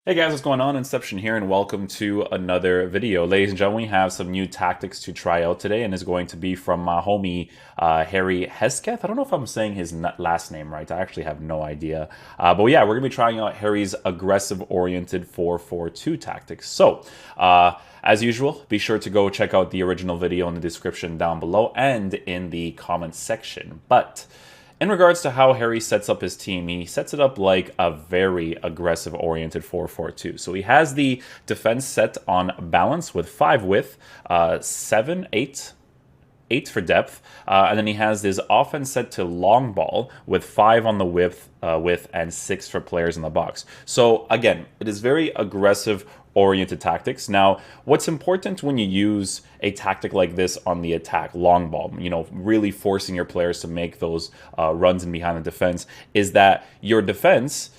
Hey guys, what's going on? Inception here, and welcome to another video. Ladies and gentlemen, we have some new tactics to try out today, and it's going to be from my homie Harry Hesketh. I don't know if I'm saying his last name right. I actually have no idea. But yeah, we're going to be trying out Harry's aggressive-oriented 4-4-2 tactics. So, as usual, be sure to go check out the original video in the description down below and in the comments section. But in regards to how Harry sets up his team, he sets it up like a very aggressive-oriented 4-4-2. So he has the defense set on balance with 5 width, 7, 8 for depth, and then he has his offense set to long ball with 5 on the width, and 6 for players in the box. So again, it is very aggressive oriented tactics. Now, what's important when you use a tactic like this on the attack, long ball, really forcing your players to make those runs in behind the defense, is that your defense,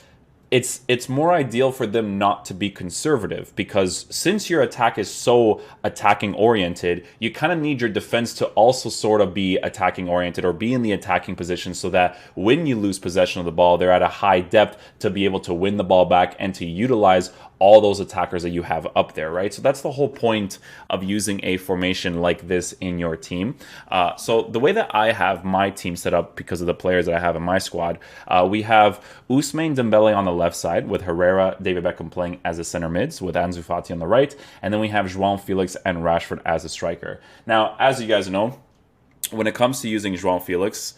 it's more ideal for them not to be conservative, because since your attack is so attacking oriented, you kind of need your defense to also sort of be attacking oriented or be in the attacking position, so that when you lose possession of the ball, they're at a high depth to be able to win the ball back and to utilize all those attackers that you have up there, right? So that's the whole point of using a formation like this in your team. So the way that I have my team set up, because of the players that I have in my squad, we have Ousmane Dembele on the left side with Herrera, David Beckham playing as the center mids with Ansu Fati on the right, and then we have João Felix and Rashford as a striker. Now, as you guys know, when it comes to using João Felix,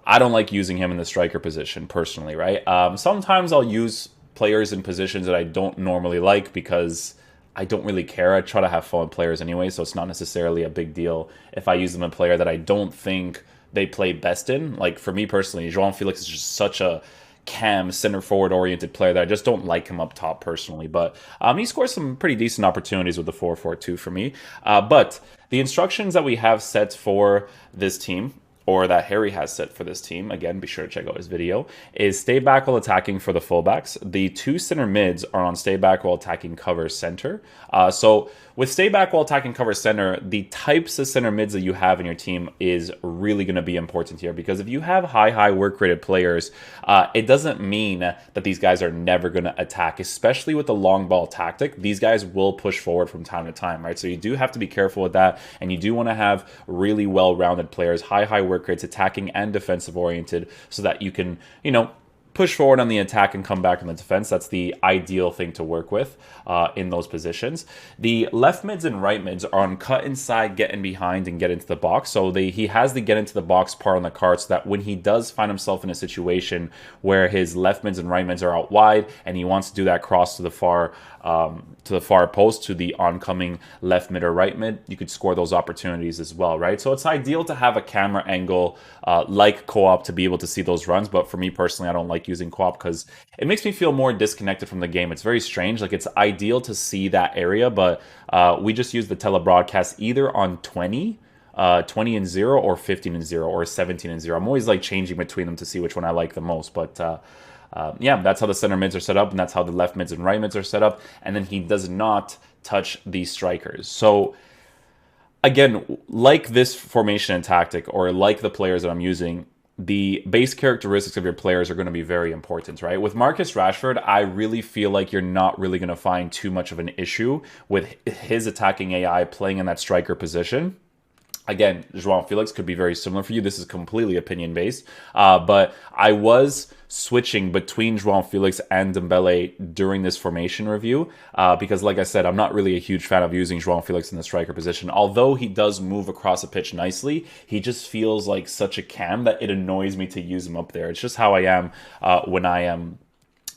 I don't like using him in the striker position personally, right? Sometimes I'll use players in positions that I don't normally like because I don't really care. I try to have fun with players anyway, so it's not necessarily a big deal if I use them in a player that I don't think they play best in. Like, for me personally, João Felix is just such a center forward oriented player that I just don't like him up top personally. But he scores some pretty decent opportunities with the 4-4-2 for me. But the instructions that we have set for this team, or that Harry has set for this team, again, be sure to check out his video, is stay back while attacking for the fullbacks. The 2 center mids are on stay back while attacking cover center. So with stay back while attacking cover center, the types of center mids that you have in your team is really going to be important here, because if you have high work rated players, it doesn't mean that these guys are never going to attack, especially with the long ball tactic. These guys will push forward from time to time, right? So you do have to be careful with that, and you do want to have really well-rounded players, high work rates, attacking and defensive oriented, so that you can, push forward on the attack and come back in the defense. That's the ideal thing to work with in those positions. The left mids and right mids are on cut inside, get in behind, and get into the box. So he has the get into the box part on the card, so that when he does find himself in a situation where his left mids and right mids are out wide and he wants to do that cross to the far post, to the oncoming left mid or right mid, you could score those opportunities as well, right? So it's ideal to have a camera angle like co-op to be able to see those runs. But for me personally, I don't like using co-op because it makes me feel more disconnected from the game. It's very strange. Like, it's ideal to see that area, but we just use the telebroadcast either on 20 and 0 or 15 and 0 or 17 and 0. I'm always like changing between them to see which one I like the most. But yeah, that's how the center mids are set up, and that's how the left mids and right mids are set up. And then he does not touch these strikers. So again, like this formation and tactic, or like the players that I'm using, the base characteristics of your players are going to be very important, right? With Marcus Rashford, I really feel like you're not really going to find too much of an issue with his attacking AI playing in that striker position. Again, João Felix could be very similar for you. This is completely opinion-based. But I was switching between João Felix and Dembele during this formation review because, like I said, I'm not really a huge fan of using João Felix in the striker position. Although he does move across the pitch nicely, he just feels like such a cam that it annoys me to use him up there. It's just how I am when I am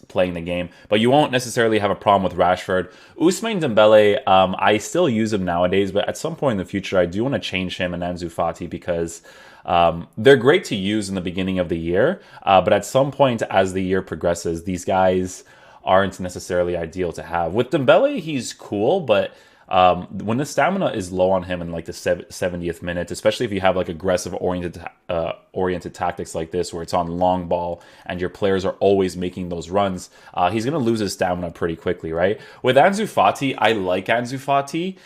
playing the game. But you won't necessarily have a problem with Rashford. Ousmane Dembele, I still use him nowadays, but at some point in the future, I do want to change him and Ansu Fati, because they're great to use in the beginning of the year, but at some point as the year progresses, these guys aren't necessarily ideal to have. With Dembele, he's cool, but when the stamina is low on him in like the 70th minute, especially if you have like aggressive oriented tactics like this, where it's on long ball and your players are always making those runs, he's going to lose his stamina pretty quickly, right? With Ansu Fati, I like Ansu Fati.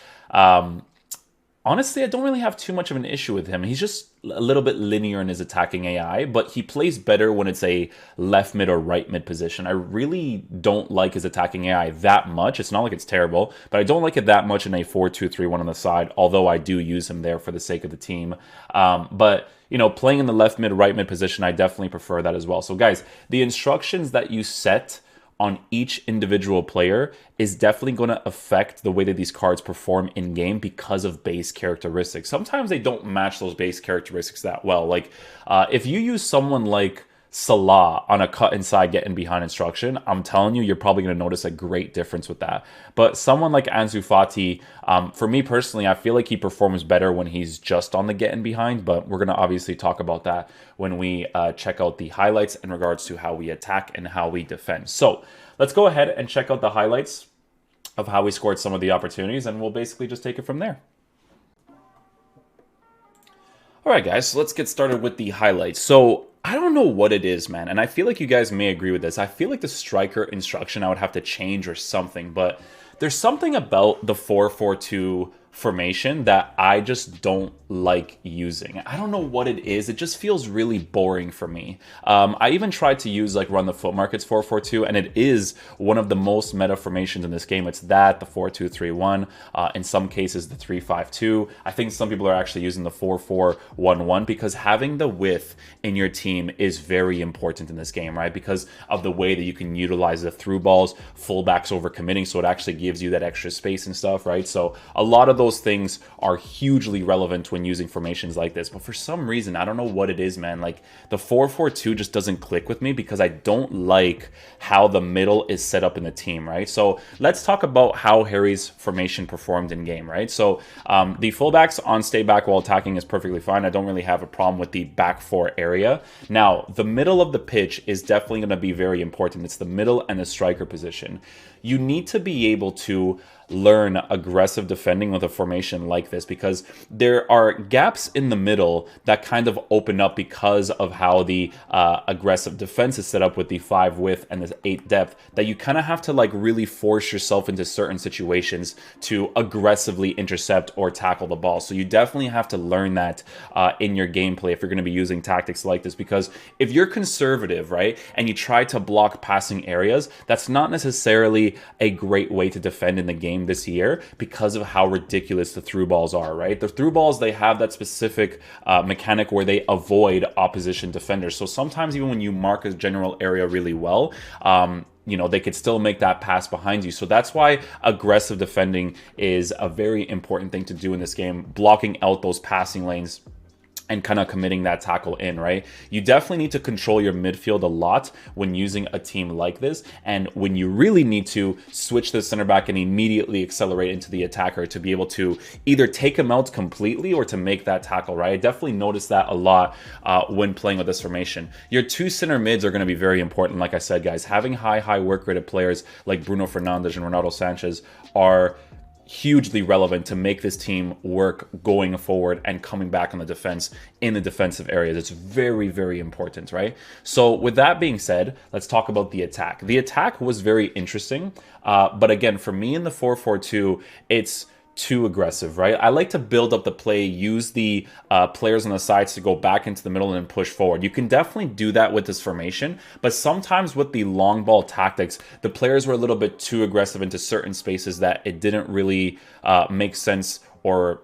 honestly, I don't really have too much of an issue with him. He's just a little bit linear in his attacking AI, but he plays better when it's a left mid or right mid position. I really don't like his attacking AI that much. It's not like it's terrible, but I don't like it that much in a 4-2-3-1 on the side, although I do use him there for the sake of the team. But you know, playing in the left mid, right mid position, I definitely prefer that as well. So guys, the instructions that you set on each individual player is definitely going to affect the way that these cards perform in game because of base characteristics. Sometimes they don't match those base characteristics that well. Like if you use someone like Salah on a cut inside, get in behind instruction, I'm telling you, you're probably going to notice a great difference with that. But someone like Ansu Fati, for me personally, I feel like he performs better when he's just on the get in behind, but we're going to obviously talk about that when we check out the highlights in regards to how we attack and how we defend. So let's go ahead and check out the highlights of how we scored some of the opportunities, and we'll basically just take it from there. All right, guys, so let's get started with the highlights. So I don't know what it is, man, and I feel like you guys may agree with this. I feel like the striker instruction I would have to change or something, but there's something about the 4-4-2 formation that I just don't like using. I don't know what it is. It just feels really boring for me. I even tried to use like Run the Foot Markets 4-4-2, and it is one of the most meta formations in this game. It's that, the 4-2-3-1, in some cases the 3-5-2. I think some people are actually using the 4-4-1-1 because having the width in your team is very important in this game, right? Because of the way that you can utilize the through balls, fullbacks over committing, so it actually gives you that extra space and stuff, right? So a lot of those things are hugely relevant when using formations like this, but for some reason, I don't know what it is, man. Like the 4-4-2 just doesn't click with me because I don't like how the middle is set up in the team, right? So let's talk about how Harry's formation performed in game, right? So the fullbacks on stay back while attacking is perfectly fine. I don't really have a problem with the back four area. Now, the middle of the pitch is definitely going to be very important. It's the middle and the striker position. You need to be able to learn aggressive defending with a formation like this because there are gaps in the middle that kind of open up because of how the aggressive defense is set up with the 5 width and the 8 depth, that you kind of have to like really force yourself into certain situations to aggressively intercept or tackle the ball. So you definitely have to learn that in your gameplay if you're going to be using tactics like this, because if you're conservative, right, and you try to block passing areas, that's not necessarily a great way to defend in the game this year because of how ridiculous the through balls are, right? The through balls, they have that specific mechanic where they avoid opposition defenders. So sometimes even when you mark a general area really well, you know, they could still make that pass behind you. So that's why aggressive defending is a very important thing to do in this game, blocking out those passing lanes and kind of committing that tackle in, right? You definitely need to control your midfield a lot when using a team like this, and when you really need to switch the center back and immediately accelerate into the attacker to be able to either take him out completely or to make that tackle, right? I definitely noticed that a lot when playing with this formation. Your two center mids are going to be very important. Like I said, guys, having high work rated players like Bruno Fernandes and Ronaldo Sanchez are hugely relevant to make this team work going forward and coming back on the defense in the defensive areas. It's very important, right? So with that being said, let's talk about the attack. The attack was very interesting, but again, for me in the 4-4-2, it's too aggressive, right? I like to build up the play, use the players on the sides to go back into the middle and push forward. You can definitely do that with this formation, but sometimes with the long ball tactics, the players were a little bit too aggressive into certain spaces that it didn't really make sense or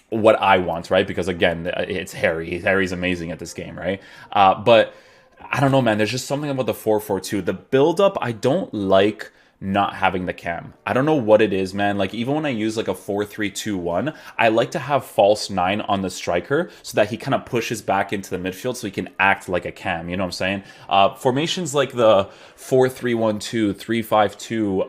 what I want, right? Because again, it's Harry. Harry's amazing at this game, right? But I don't know, man. There's just something about the 4-4-2. The build-up, I don't like not having the cam. I don't know what it is, man. Like even when I use like a 4-3-2-1, I like to have false 9 on the striker so that he kind of pushes back into the midfield so he can act like a cam. You know what I'm saying? Formations like the 4-3-1-2, 3-5-2,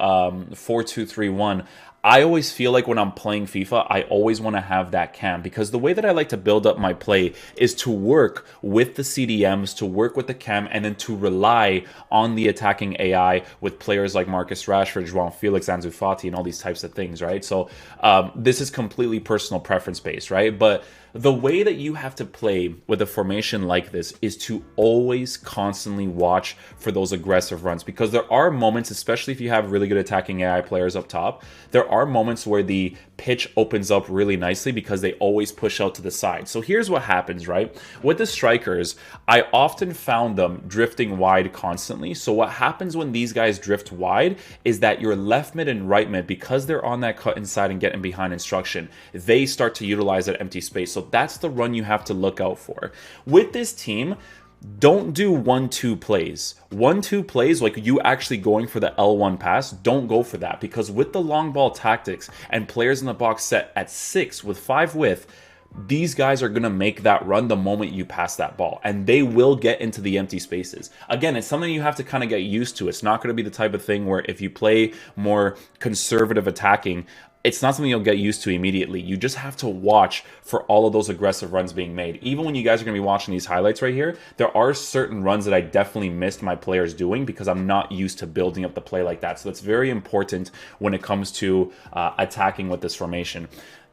4-2-3-1, I always feel like when I'm playing FIFA, I always want to have that cam, because the way that I like to build up my play is to work with the CDMs, to work with the cam, and then to rely on the attacking AI with players like Marcus Rashford, João Felix, Ansu Fati, and all these types of things, right? So this is completely personal preference based, right? But the way that you have to play with a formation like this is to always constantly watch for those aggressive runs, because there are moments, especially if you have really good attacking AI players up top, there are moments where the pitch opens up really nicely because they always push out to the side. So here's what happens, right? With the strikers, I often found them drifting wide constantly. So what happens when these guys drift wide is that your left mid and right mid, because they're on that cut inside and getting behind instruction, they start to utilize that empty space. So that's the run you have to look out for. With this team, don't do 1-2 plays. 1-2 plays, like you actually going for the L1 pass, don't go for that, because with the long ball tactics and players in the box set at 6 with 5 width, these guys are going to make that run the moment you pass that ball, and they will get into the empty spaces. Again, it's something you have to kind of get used to. It's not going to be the type of thing where if you play more conservative attacking, it's not something you'll get used to immediately. You just have to watch for all of those aggressive runs being made. Even when you guys are going to be watching these highlights right here, there are certain runs that I definitely missed my players doing because I'm not used to building up the play like that. So that's very important when it comes to attacking with this formation.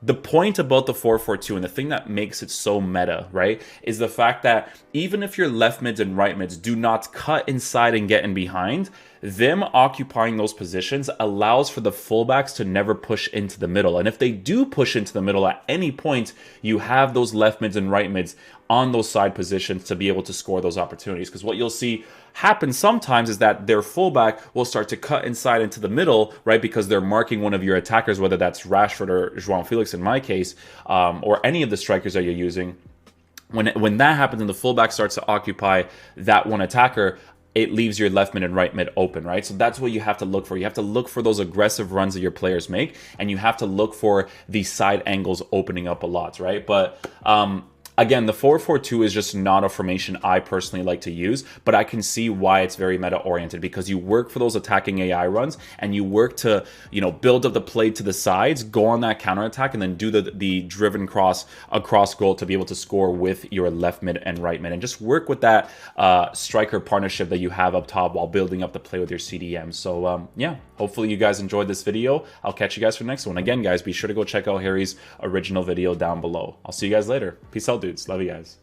The point about the 4-4-2 and the thing that makes it so meta, right, is the fact that even if your left mids and right mids do not cut inside and get in behind, them occupying those positions allows for the fullbacks to never push into the middle. And if they do push into the middle at any point, you have those left mids and right mids on those side positions to be able to score those opportunities. Because what you'll see happen sometimes is that their fullback will start to cut inside into the middle, right? Because they're marking one of your attackers, whether that's Rashford or João Felix in my case, or any of the strikers that you're using. When that happens and the fullback starts to occupy that one attacker, it leaves your left mid and right mid open, right? So that's what you have to look for. You have to look for those aggressive runs that your players make, and you have to look for these side angles opening up a lot, right? But again, the 4-4-2 is just not a formation I personally like to use, but I can see why it's very meta-oriented, because you work for those attacking AI runs, and you work to, build up the play to the sides, go on that counterattack, and then do the driven cross across goal to be able to score with your left mid and right mid, and just work with that striker partnership that you have up top while building up the play with your CDM. So yeah, hopefully you guys enjoyed this video. I'll catch you guys for the next one. Again, guys, be sure to go check out Harry's original video down below. I'll see you guys later. Peace out, dudes. Love you guys.